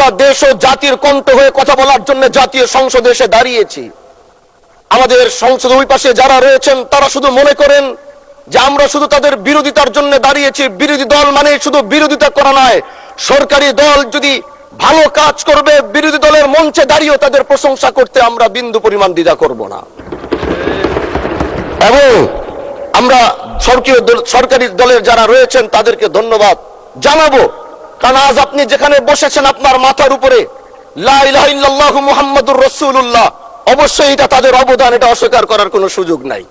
আমরা দেশ ও জাতির কণ্ঠ হয়ে কথা বলার জন্য জাতীয় সংসদে এসে দাঁড়িয়েছি। আমাদের সংসদের ওই পাশে যারা রয়েছেন তারা শুধু মনে করেন যে আমরা শুধু তাদের বিরোধিতার জন্য দাঁড়িয়েছি। বিরোধী দল মানে শুধু বিরোধিতা করা নয়, সরকারি দল যদি ভালো কাজ করবে বিরোধী দলের মঞ্চে দাঁড়িয়েও তাদের প্রশংসা করতে আমরা বিন্দু পরিমাণ দ্বিধা করব না। এবং আমরা সরকারি দলের যারা রয়েছেন তাদেরকে ধন্যবাদ জানাবো, কারণ আজ আপনি যেখানে বসেছেন আপনার মাথার উপরে লা ইলাহা ইল্লাল্লাহু মুহাম্মাদুর রাসূলুল্লাহ, অবশ্যই এটা তাদের অবদান, এটা অস্বীকার করার কোনো সুযোগ নাই।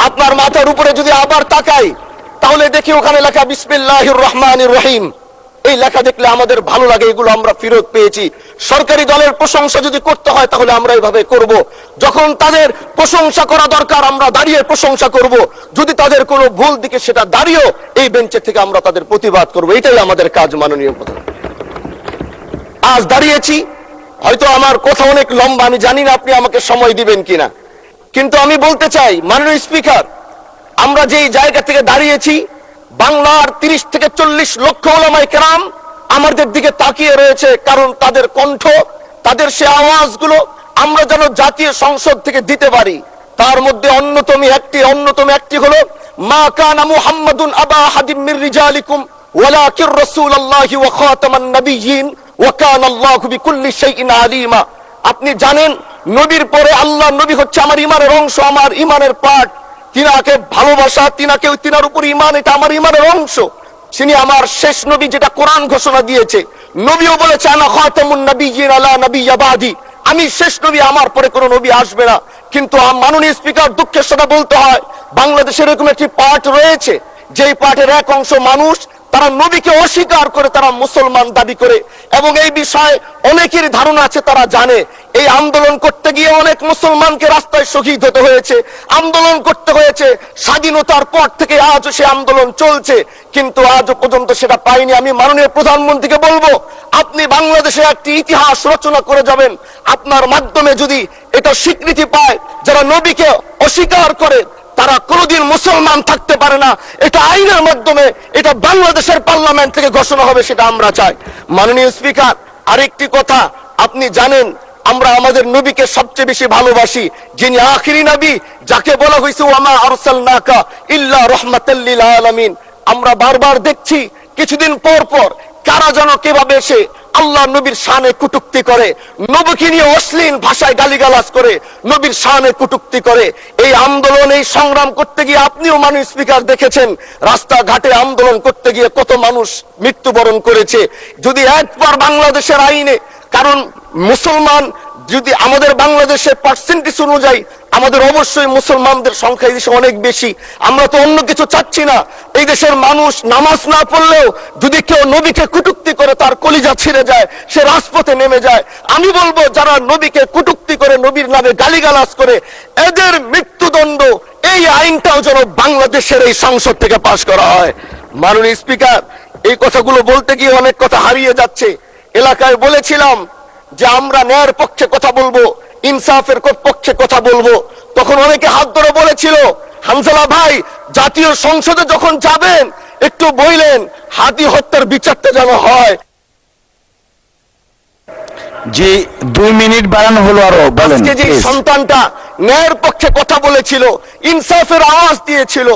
আপনার মাথার উপরে যদি আবার তাকাই তাহলে দেখি ওখানে লেখা বিসমিল্লাহির রহমানির রহিম। এই লেখা দেখলে আমাদের ভালো লাগে, এগুলো আমরা ফেরত পেয়েছি। সরকারি দলের প্রশংসা যদি করতে হয় তাহলে আমরা এইভাবে করব। যখন তাদের প্রশংসা করা দরকার আমরা দাঁড়িয়ে প্রশংসা করব, যদি তাদের কোনো ভুল দিকে সেটা দাঁড়িয়েও এই বেঞ্চের থেকে আমরা তাদের প্রতিবাদ করব। এটাই আমাদের কাজ মাননীয় প্রধান। আজ দাঁড়িয়েছি, হয়তো আমার কথা অনেক লম্বা, আমি জানি না আপনি আমাকে সময় দিবেন কিনা, কিন্তু আমি বলতে চাই মাননীয় স্পিকার, আমরা যেই জায়গা থেকে দাঁড়িয়েছি বাংলার 30 থেকে 40 লক্ষ উলামায়ে কেরাম আমাদের দিকে তাকিয়ে রয়েছে, কারণ তাদের কণ্ঠ, তাদের সে আওয়াজগুলো আমরা যেন জাতীয় সংসদ থেকে দিতে পারি। তার মধ্যে অন্যতম একটি হলো মা কানা মুহাম্মাদুন আবা আহাদিম মির রিজালিকুম ওয়ালাকির রাসূলুল্লাহি ওয়া খাতামান নাবিয়্যিন ওয়া কানা আল্লাহু বিকুল্লি শাইইন আলিমা। আপনি জানেন নবীর পরে আল্লাহ নবী হচ্ছে আমার ইমানের অংশ, আমার ইমানের পার্ট। তিনাকে ভালোবাসা, তিনার উপর ইমান, এটা আমার ইমানের অংশ। তিনি আমার শেষ নবী, যেটা কোরআন ঘোষণা দিয়েছে। নবীও বলেছে আনা খাতামুন নাবিয়্যিন আলা নাবিয়্যা বাদি, আমি শেষ নবী, আমার পরে কোনো নবী আসবে না। কিন্তু মাননীয় স্পিকার, দুঃখের সাথে বলতে হয় বাংলাদেশের এরকম একটি পার্ট রয়েছে, যেই পার্টের এক অংশ মানুষ তারা নবীকে অস্বীকার করে, তারা মুসলমান দাবি করে। এবং এই বিষয়ে অনেকের ধারণা আছে, তারা জানে এই আন্দোলন করতে গিয়ে অনেক মুসলমানকে রাস্তায় শহীদ হতে হয়েছে, আন্দোলন করতে হয়েছে। স্বাধীনতার পর থেকে আজও সে আন্দোলন চলছে, কিন্তু আজও পর্যন্ত সেটা পাইনি। আমি মাননীয় প্রধানমন্ত্রীকে বলবো, আপনি বাংলাদেশে একটি ইতিহাস রচনা করে যাবেন। আপনার মাধ্যমে যদি এটা স্বীকৃতি পায়, যারা নবীকে অস্বীকার করে তারা কোনোদিন মুসলমান থাকতে পারে না, এটা আইনের মাধ্যমে, এটা বাংলাদেশের পার্লামেন্ট থেকে ঘোষণা হবে, সেটা আমরা চাই। মাননীয় স্পিকার, আরেকটি কথা, আপনি জানেন আমরা আমাদের নবীকে সবচেয়ে বেশি ভালোবাসি, যিনি আখিরি নবী, যাকে বলা হয়েছে ওয়ামা আরসালনাকা ইল্লা রাহমাতাল লিল আলামিন। আমরা বারবার দেখছি কিছুদিন পর পর কারা যেন কিভাবে এসে আল্লাহ নবীর শানে কটূক্তি করে, নবীকে নিয়ে অশ্লীল ভাষায় গালিগালাজ করে, নবীর শানে কটূক্তি করে। এই আন্দোলন, এই সংগ্রাম করতে গিয়ে আপনিও মাননীয় স্পিকার দেখেছেন রাস্তাঘাটে আন্দোলন করতে গিয়ে কত মানুষ মৃত্যুবরণ করেছে। যদি একবার বাংলাদেশের আইনে, কারণ মুসলমান যদি আমাদের বাংলাদেশের পার্সেন্টেজ অনুযায়ী আমাদের অবশ্যই মুসলমানদের সংখ্যা এই দেশে অনেক বেশি। আমরা তো অন্য কিছু চাচ্ছি না। এই দেশের মানুষ নামাজ না পড়লেও যদি কেউ নবীকে কটূক্তি করে তার কলিজা ছিঁড়ে যায়, সে রাজপথে নেমে যায়। আমি বলবো যারা নবীকে কটূক্তি করে, নবীর নামে গালিগালাজ করে, এদের মৃত্যুদণ্ড, এই আইনটাও যেন বাংলাদেশের এই সংসদ থেকে পাশ করা হয়। মাননীয় স্পিকার, এই কথাগুলো বলতে গিয়ে অনেক কথা হারিয়ে যাচ্ছে। এলাকায় বলেছিলাম যে আমরা ন্যায়ের পক্ষে কথা বলবো, ইনসাফের পক্ষে কথা বলবো, তখন অনেকে হাত ধরে বলেছিল হামজালা ভাই জাতীয় সংসদে যখন যাবেন একটু বললেন হাদি হত্যার বিচারটা যেন হয়। জি 2 মিনিট বাড়ানো হলো, আরো বলেন। যে সন্তানটা ন্যায়ের পক্ষে কথা বলেছিল, ইনসাফের আওয়াজ দিয়েছিল,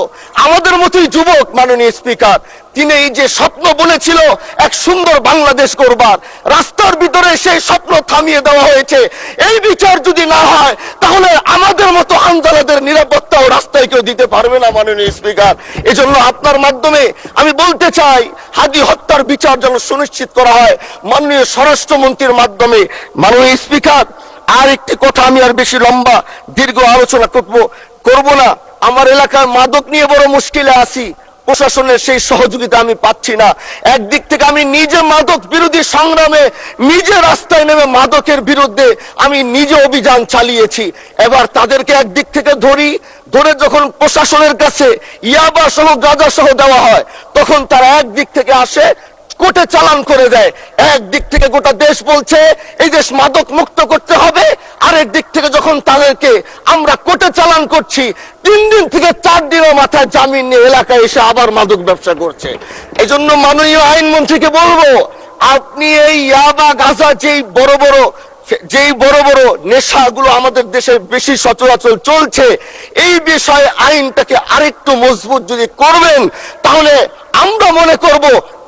আমাদের মতোই যুবক মাননীয় স্পিকার, তিনি এই যে স্বপ্ন বলেছিল এক সুন্দর বাংলাদেশ করবার, রাস্তার ভিতরে সেই স্বপ্ন থামিয়ে দেওয়া হয়েছে। এই বিচার যদি না হয় তাহলে আমাদের মতো হামজালাদের নিরাপত্তাও রাস্তায় কেউ দিতে পারবে না মাননীয় স্পিকার। এজন্য আপনার মাধ্যমে আমি বলতে চাই হাদি হত্যার বিচার যেন সুনিশ্চিত করা হয় মাননীয় স্বরাষ্ট্রমন্ত্রীর মাধ্যমে। মাননীয় স্পিকার, আর একটি কথা, আমি আর বেশি লম্বা দীর্ঘ আলোচনা করব না। আমার এলাকার মাদক নিয়ে বড় মুশকিলে আছি, প্রশাসনের সেই সহযোগিতা আমি পাচ্ছি না। একদিক থেকে আমি নিজে মাদক বিরোধী সংগ্রামে নিজে রাস্তায় নেমে মাদকের বিরুদ্ধে আমি নিজে অভিযান চালিয়েছি। এবার তাদেরকে একদিক থেকে ধরে যখন প্রশাসনের কাছে ইয়াবা সহ গাঁজা সহ দেওয়া হয়, তখন তারা একদিক থেকে আসে কোর্টে চালান করে দেয়। একদিক থেকে গোটা দেশ বলছে এই দেশ মাদক মুক্ত করতে হবে, আরেক দিক থেকে যখন তাদেরকে আমরা কোর্টে চালান করছি, 3 দিন থেকে 4 দিনের মাথায় জামিন নিয়ে এলাকায় এসে আবার মাদক ব্যবসা করছে। এই জন্য মাননীয় আইনমন্ত্রীকে বলবো, আপনি এই ইয়াবা গাঁজা যেই বড় বড় নেশাগুলো আমাদের দেশে বেশি সচরাচর চলছে, এই বিষয়ে আইনটাকে আরেকটু মজবুত যদি করবেন, তাহলে আমরা মনে করব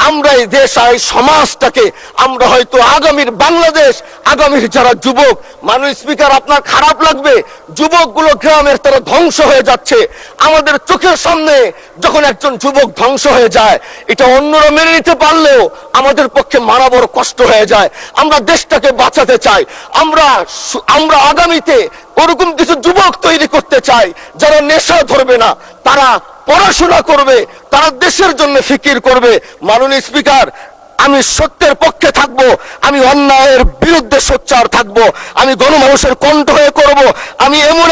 আমরা এই দেশ আর এই সমাজটাকে আমরা হয়তো আগামীর বাংলাদেশ, আগামীর যারা যুবক, মাননীয় স্পিকার আপনার খারাপ লাগবে, যুবকগুলো গ্রামের তারা ধ্বংস হয়ে যাচ্ছে। আমাদের চোখের সামনে যখন একজন যুবক ধ্বংস হয়ে যায়, এটা অন্যরা মেনে নিতে পারলেও আমাদের পক্ষে মারা বড় কষ্ট হয়ে যায়। আমরা দেশটাকে বাঁচাতে চাই, আমরা আগামীতে ওরকম কিছু যুবক তৈরি করতে চাই যারা নেশা ধরবে না, তারা পড়াশোনা করবে, তারা দেশের জন্য ফিকির করবে। মাননীয় স্পিকার, আমি সত্যের পক্ষে থাকবো, আমি অন্যায়ের বিরুদ্ধে সোচ্চার থাকবো, আমি গণমানুষের কণ্ঠ হয়ে করব, আমি এমন